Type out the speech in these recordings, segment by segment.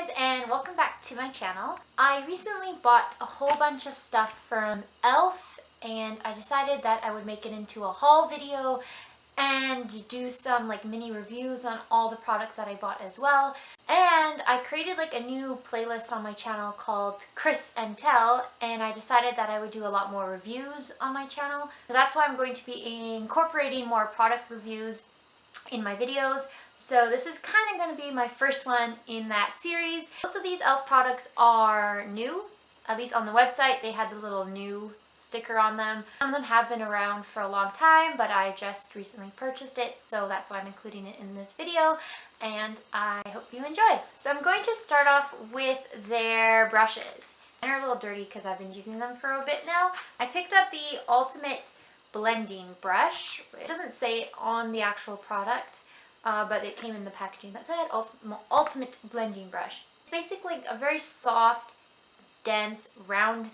guys, and welcome back to my channel. I recently bought a whole bunch of stuff from e.l.f. and I decided that I would make it into a haul video and do some like mini reviews on all the products that I bought as well. And I created like a new playlist on my channel called Chris and Tell, and I decided that I would do a lot more reviews on my channel. So that's why I'm going to be incorporating more product reviews in my videos. So this is kind of going to be my first one in that series. Most of these e.l.f. products are new, at least on the website. They had the little new sticker on them. Some of them have been around for a long time, but I just recently purchased it, so that's why I'm including it in this video, and I hope you enjoy. So I'm going to start off with their brushes. They're a little dirty because I've been using them for a bit now. I picked up the Ultimate Blending Brush. It doesn't say it on the actual product, but it came in the packaging that said Ultimate Blending Brush. It's basically a very soft, dense, round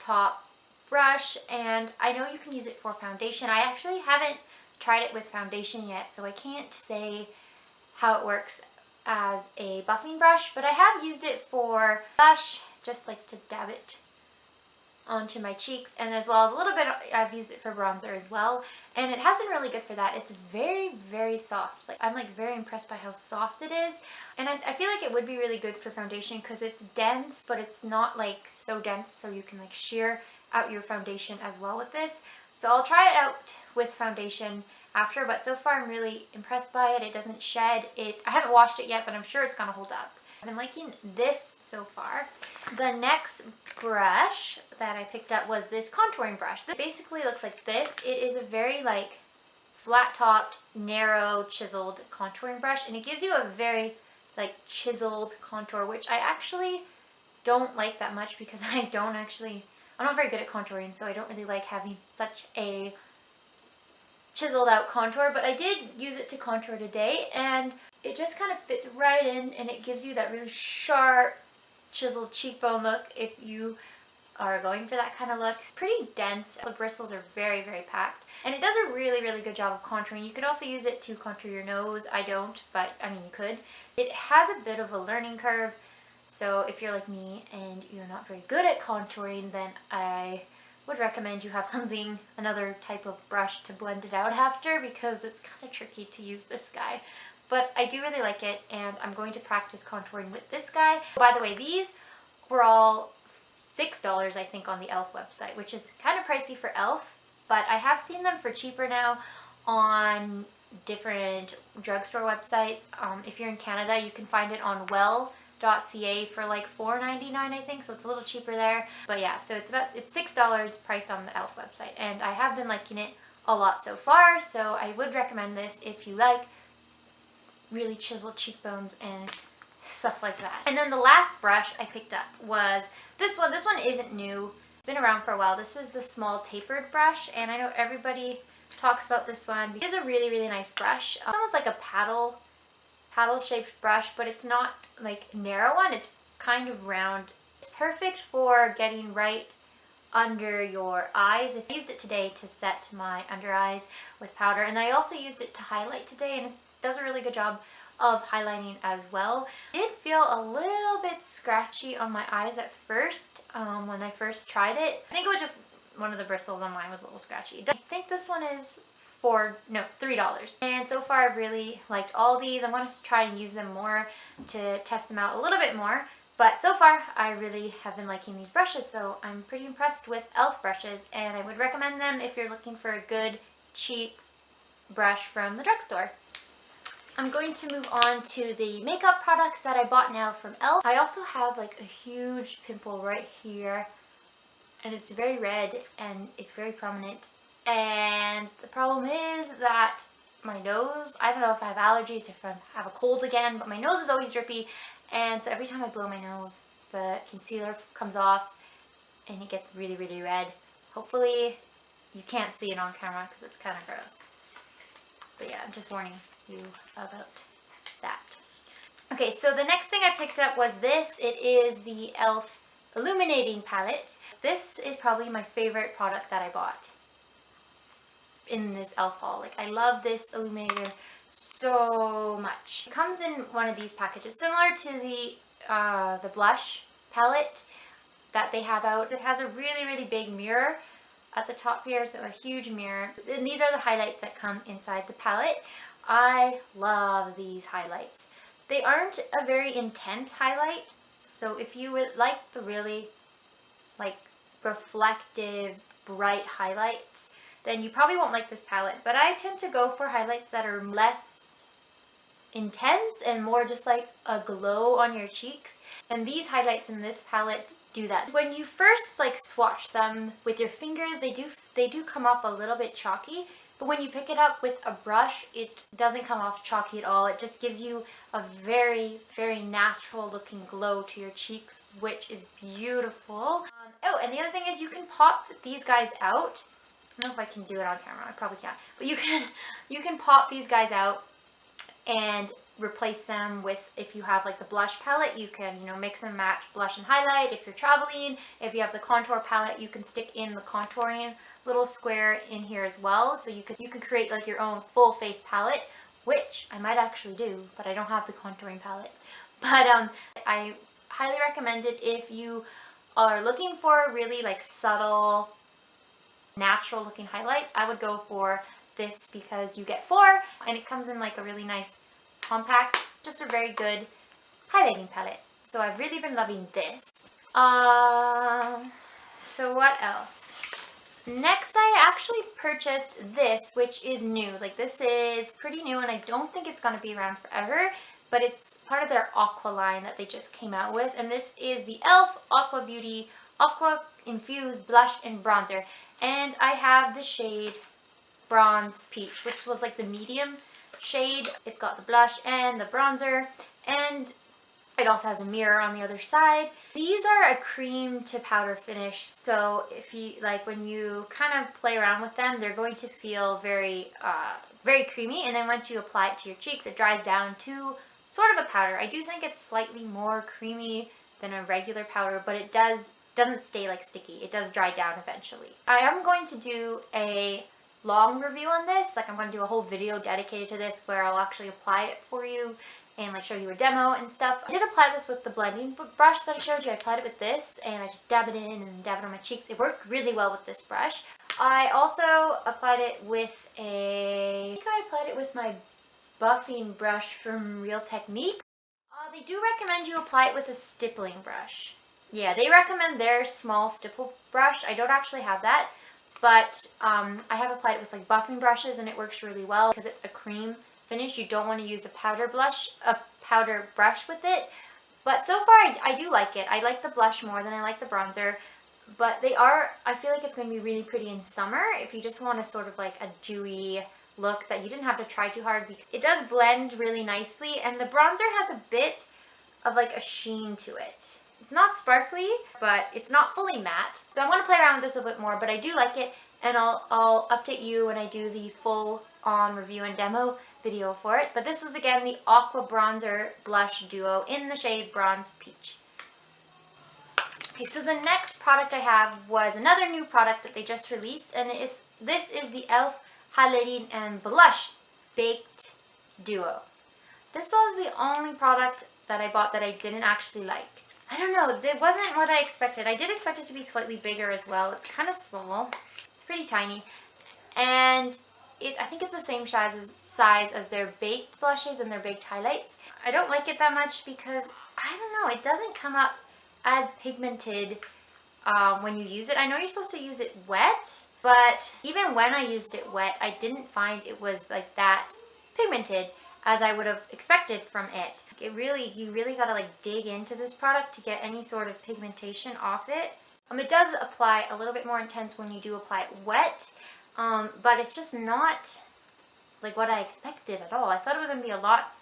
top brush, and I know you can use it for foundation. I actually haven't tried it with foundation yet, so I can't say how it works as a buffing brush, but I have used it for blush, just like to dab it onto my cheeks, and as well as a little bit I've used it for bronzer as well, and it has been really good for that. It's very soft. Like, I'm like very impressed by how soft it is, and I feel like it would be really good for foundation because it's dense, but it's not like so dense so you can like sheer out your foundation as well with this. So I'll try it out with foundation after, but so far I'm really impressed by it. It doesn't shed. I haven't washed it yet, but I'm sure it's gonna hold up. I've been liking this so far. The next brush that I picked up was this contouring brush. This basically looks like this. It is a very like flat-topped, narrow, chiseled contouring brush, and it gives you a very like chiseled contour, which I actually don't like that much because I'm not very good at contouring, so I don't really like having such a chiseled out contour, but I did use it to contour today, and it just kind of fits right in, and it gives you that really sharp chiseled cheekbone look if you are going for that kind of look. It's pretty dense. The bristles are very packed, and it does a really good job of contouring. You could also use it to contour your nose. I don't, but I mean you could. It has a bit of a learning curve, so if you're like me and you're not very good at contouring, then I would recommend you have another type of brush to blend it out after, because it's kind of tricky to use this guy. But I do really like it, and I'm going to practice contouring with this guy. By the way, these were all $6 I think on the e.l.f. website, which is kind of pricey for e.l.f., but I have seen them for cheaper now on different drugstore websites. If you're in Canada, you can find it on well.ca for like $4.99 I think, so it's a little cheaper there. But yeah, so it's $6 priced on the e.l.f. website, and I have been liking it a lot so far, so I would recommend this if you like really chiseled cheekbones and stuff like that. And then the last brush I picked up was this one. This one isn't new. It's been around for a while. This is the small tapered brush, and I know everybody talks about this one. It is a really nice brush. It's almost like a paddle shaped brush, but it's not like a narrow one. It's kind of round. It's perfect for getting right under your eyes. I used it today to set my under eyes with powder, and I also used it to highlight today, and it does a really good job of highlighting as well. It did feel a little bit scratchy on my eyes at first when I first tried it. I think it was just one of the bristles on mine was a little scratchy. I think this one is $3. And so far I've really liked all these. I'm going to try to use them more to test them out a little bit more. But so far I really have been liking these brushes, so I'm pretty impressed with e.l.f. brushes, and I would recommend them if you're looking for a good, cheap brush from the drugstore. I'm going to move on to the makeup products that I bought now from e.l.f. I also have like a huge pimple right here, and it's very red and it's very prominent. And the problem is that my nose, I don't know if I have allergies, if I have a cold again, but my nose is always drippy, and so every time I blow my nose, the concealer comes off and it gets really red. Hopefully you can't see it on camera because it's kind of gross. But yeah, I'm just warning you about that. Okay, so the next thing I picked up was this. It is the e.l.f. Illuminating palette. This is probably my favorite product that I bought in this e.l.f. haul. Like, I love this illuminator so much. It comes in one of these packages, similar to the blush palette that they have out. It has a really big mirror at the top here, so a huge mirror. And these are the highlights that come inside the palette. I love these highlights. They aren't a very intense highlight, so if you would like the really like reflective, bright highlights, then you probably won't like this palette. But I tend to go for highlights that are less intense and more just like a glow on your cheeks. And these highlights in this palette do that. When you first like swatch them with your fingers, they do come off a little bit chalky. But when you pick it up with a brush, it doesn't come off chalky at all. It just gives you a very natural looking glow to your cheeks, which is beautiful. Oh, and the other thing is you can pop these guys out. I don't know if I can do it on camera. I probably can't. But you can pop these guys out and replace them with, if you have like the blush palette, you can, you know, mix and match blush and highlight. If you're traveling, if you have the contour palette, you can stick in the contouring little square in here as well. So you can create like your own full face palette, which I might actually do, but I don't have the contouring palette. But I highly recommend it if you are looking for really like subtle, natural looking highlights. I would go for this because you get 4 and it comes in like a really nice compact, just a very good highlighting palette. So I've really been loving this. So what else? Next, I actually purchased this, which is new. Like, this is pretty new and I don't think it's gonna be around forever, but it's part of their aqua line that they just came out with. And this is the e.l.f. Aqua Beauty Aqua Infused Blush and Bronzer. And I have the shade Bronze Peach, which was like the medium shade. It's got the blush and the bronzer, and it also has a mirror on the other side. These are a cream to powder finish, so if you like, when you kind of play around with them, they're going to feel very creamy, and then once you apply it to your cheeks, it dries down to sort of a powder. I do think it's slightly more creamy than a regular powder, but it doesn't stay like sticky. It does dry down eventually. I am going to do a long review on this. Like, I'm going to do a whole video dedicated to this where I'll actually apply it for you and like show you a demo and stuff. I did apply this with the blending brush that I showed you. I applied it with this and I just dab it in and dab it on my cheeks. It worked really well with this brush. I also applied it with I think I applied it with my buffing brush from Real Technique. They do recommend you apply it with a stippling brush. Yeah, they recommend their small stipple brush. I don't actually have that. But I have applied it with like buffing brushes and it works really well because it's a cream finish. You don't want to use a powder brush with it. But so far I do like it. I like the blush more than I like the bronzer. But I feel like it's going to be really pretty in summer if you just want a sort of like a dewy look that you didn't have to try too hard. Because it does blend really nicely and the bronzer has a bit of like a sheen to it. It's not sparkly, but it's not fully matte. So I'm going to play around with this a little bit more, but I do like it, and I'll update you when I do the full-on review and demo video for it. But this was, again, the Aqua Bronzer Blush Duo in the shade Bronze Peach. Okay, so the next product I have was another new product that they just released, and this is the e.l.f. Highlighting and Blush Baked Duo. This was the only product that I bought that I didn't actually like. I don't know, it wasn't what I expected. I did expect it to be slightly bigger as well. It's kind of small. It's pretty tiny. And I think it's the same size as their baked blushes and their baked highlights. I don't like it that much because, I don't know, it doesn't come up as pigmented when you use it. I know you're supposed to use it wet, but even when I used it wet, I didn't find it was like that pigmented as I would have expected from it. You really gotta like dig into this product to get any sort of pigmentation off it. It does apply a little bit more intense when you do apply it wet, but it's just not like what I expected at all. I thought it was gonna be a lot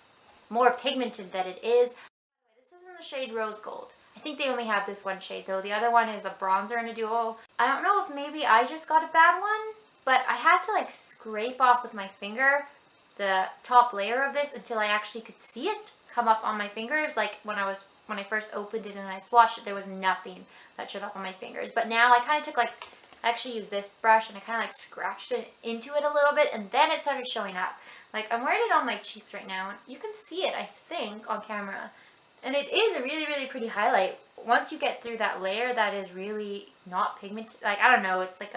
more pigmented than it is. This is in the shade Rose Gold. I think they only have this one shade though. The other one is a bronzer and a duo. I don't know if maybe I just got a bad one, but I had to like scrape off with my finger the top layer of this until I actually could see it come up on my fingers. Like when I first opened it and I swatched it, there was nothing that showed up on my fingers. But now I kind of took like I actually used this brush and I kind of like scratched it into it a little bit, and then it started showing up. Like, I'm wearing it on my cheeks right now, and you can see it, I think, on camera. And it is a really, really pretty highlight. Once you get through that layer that is really not pigmented, like, I don't know, it's like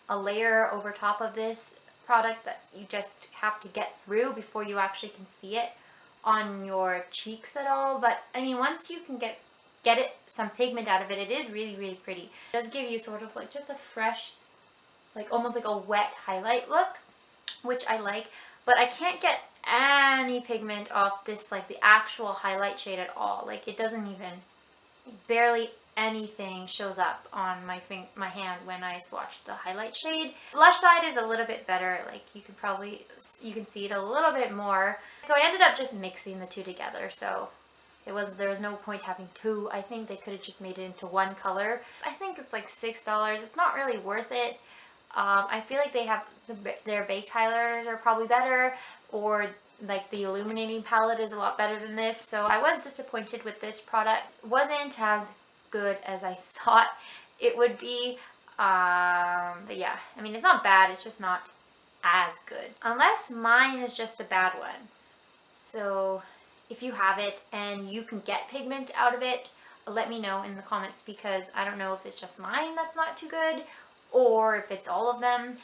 a layer over top of this product that you just have to get through before you actually can see it on your cheeks at all. But I mean, once you can get it some pigment out of it, it is really, really pretty. It does give you sort of like just a fresh, like almost like a wet highlight look, which I like. But I can't get any pigment off this, like the actual highlight shade at all. Like, it doesn't even, barely anything shows up on my hand when I swatch the highlight shade. Blush side is a little bit better. Like, you can see it a little bit more. So I ended up just mixing the two together. So there was no point having two. I think they could have just made it into one color. I think it's like $6. It's not really worth it. I feel like they have their baked highlighters are probably better, or like the illuminating palette is a lot better than this. So I was disappointed with this product. It wasn't as good as I thought it would be. But yeah, I mean, it's not bad. It's just not as good. Unless mine is just a bad one. So if you have it and you can get pigment out of it, let me know in the comments, because I don't know if it's just mine that's not too good or if it's all of them.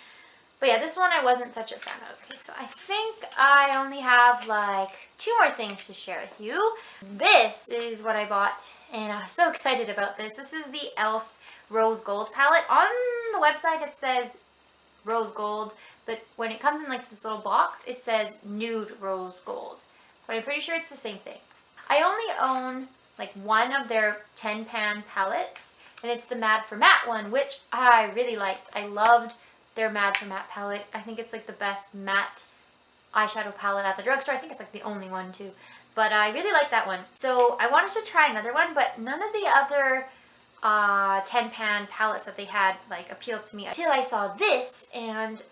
But yeah, this one I wasn't such a fan of. Okay, so I think I only have like 2 more things to share with you. This is what I bought, and I was so excited about this. This is the e.l.f. Rose Gold palette. On the website it says rose gold, but when it comes in like this little box, it says nude rose gold. But I'm pretty sure it's the same thing. I only own like one of their 10 pan palettes, and it's the Mad for Matte one, which I really liked. I loved their Mad for Matte palette. I think it's like the best matte eyeshadow palette at the drugstore. I think it's like the only one too. But I really like that one. So I wanted to try another one, but none of the other 10 pan palettes that they had like appealed to me until I saw this. And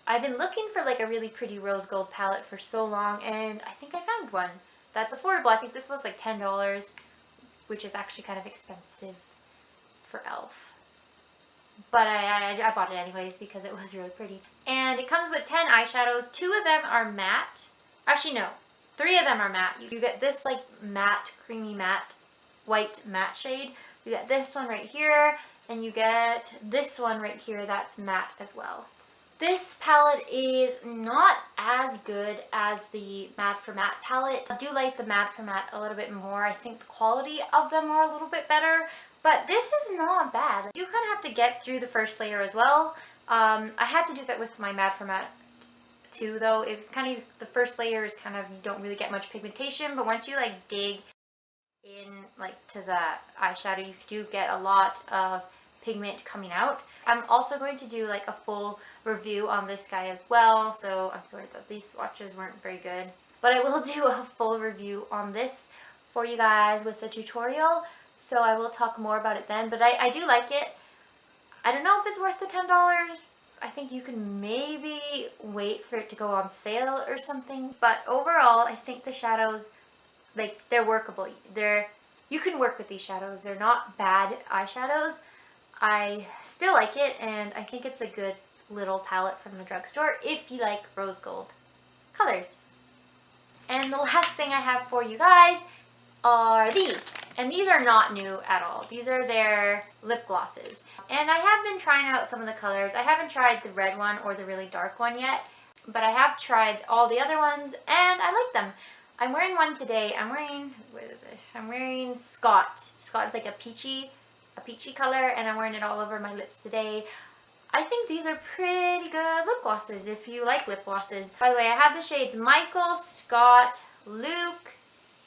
I've been looking for like a really pretty rose gold palette for so long, and I think I found one that's affordable. I think this was like $10, which is actually kind of expensive for e.l.f. But I bought it anyways because it was really pretty. And it comes with 10 eyeshadows. 2 of them are matte. Actually, no. 3 of them are matte. You get this like matte, creamy matte, white matte shade. You get this one right here, and you get this one right here that's matte as well. This palette is not as good as the Mad for Matte palette. I do like the Mad for Matte a little bit more. I think the quality of them are a little bit better, but this is not bad. You kind of have to get through the first layer as well. I had to do that with my Mad for Matte too, though. It's kind of, the first layer is kind of, you don't really get much pigmentation, but once you like dig in like to the eyeshadow, you do get a lot of pigment coming out. I'm also going to do like a full review on this guy as well, so I'm sorry that these swatches weren't very good, but I will do a full review on this for you guys with the tutorial, so I will talk more about it then. But I do like it. I don't know if it's worth the $10. I think you can maybe wait for it to go on sale or something, but overall I think the shadows, like, they're workable. You can work with these shadows. They're not bad eyeshadows. I still like it, and I think it's a good little palette from the drugstore if you like rose gold colors. And the last thing I have for you guys are these. And these are not new at all. These are their lip glosses. And I have been trying out some of the colors. I haven't tried the red one or the really dark one yet, but I have tried all the other ones, and I like them. I'm wearing one today. I'm wearing, what is it? I'm wearing Scott. Scott is like a peachy color, and I'm wearing it all over my lips today. I think these are pretty good lip glosses if you like lip glosses. By the way, I have the shades Michael, Scott, Luke.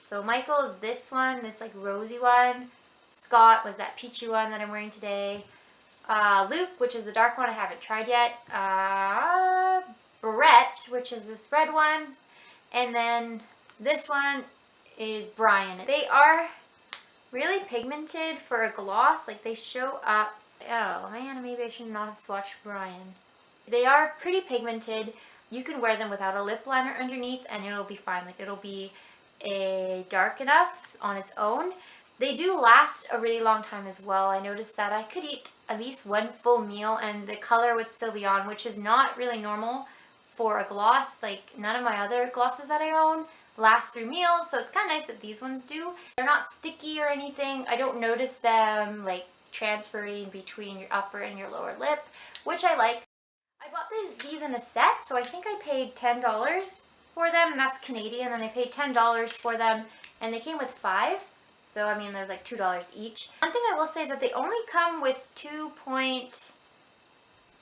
So Michael is this one, this like rosy one. Scott was that peachy one that I'm wearing today. Luke, which is the dark one I haven't tried yet. Brett, which is this red one. And then this one is Brian. They are really pigmented for a gloss. Like, they show up. Oh man, maybe I should not have swatched Brian. They are pretty pigmented. You can wear them without a lip liner underneath and it'll be fine. Like, it'll be dark enough on its own, They do last a really long time as well. I noticed that I could eat at least one full meal and the color would still be on, which is not really normal for a gloss. Like none of my other glosses that I own last through meals, so it's kind of nice that these ones do. They're not sticky or anything. I don't notice them like transferring between your upper and your lower lip, which I like. I bought these in a set, so I think I paid $10 for them, and that's Canadian, and I paid $10 for them, and they came with 5. So, I mean, there's like $2 each. One thing I will say is that they only come with 2.6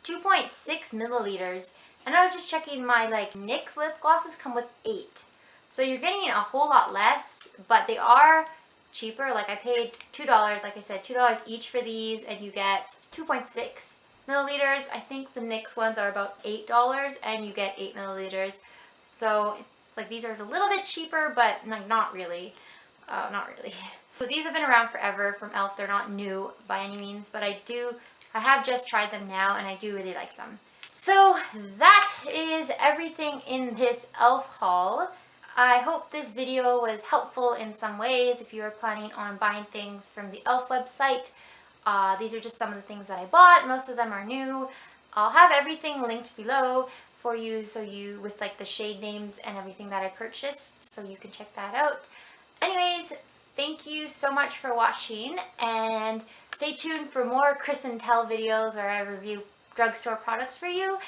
milliliters. And I was just checking my like NYX lip glosses come with 8. So you're getting a whole lot less, but they are cheaper. Like I paid $2, like I said, $2 each for these, and you get 2.6 milliliters. I think the NYX ones are about $8, and you get 8 milliliters. So it's like these are a little bit cheaper, but like not really. Not really. So these have been around forever from e.l.f. They're not new by any means, but I have just tried them now and I do really like them. So that is everything in this e.l.f. haul. I hope this video was helpful in some ways if you are planning on buying things from the e.l.f. website. These are just some of the things that I bought. Most of them are new. I'll have everything linked below for you, so you with like the shade names and everything that I purchased, so you can check that out. Anyways, thank you so much for watching, and stay tuned for more Chris and Tell videos where I review drugstore products for you.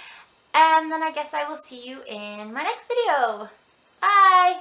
And then I guess I will see you in my next video. Bye!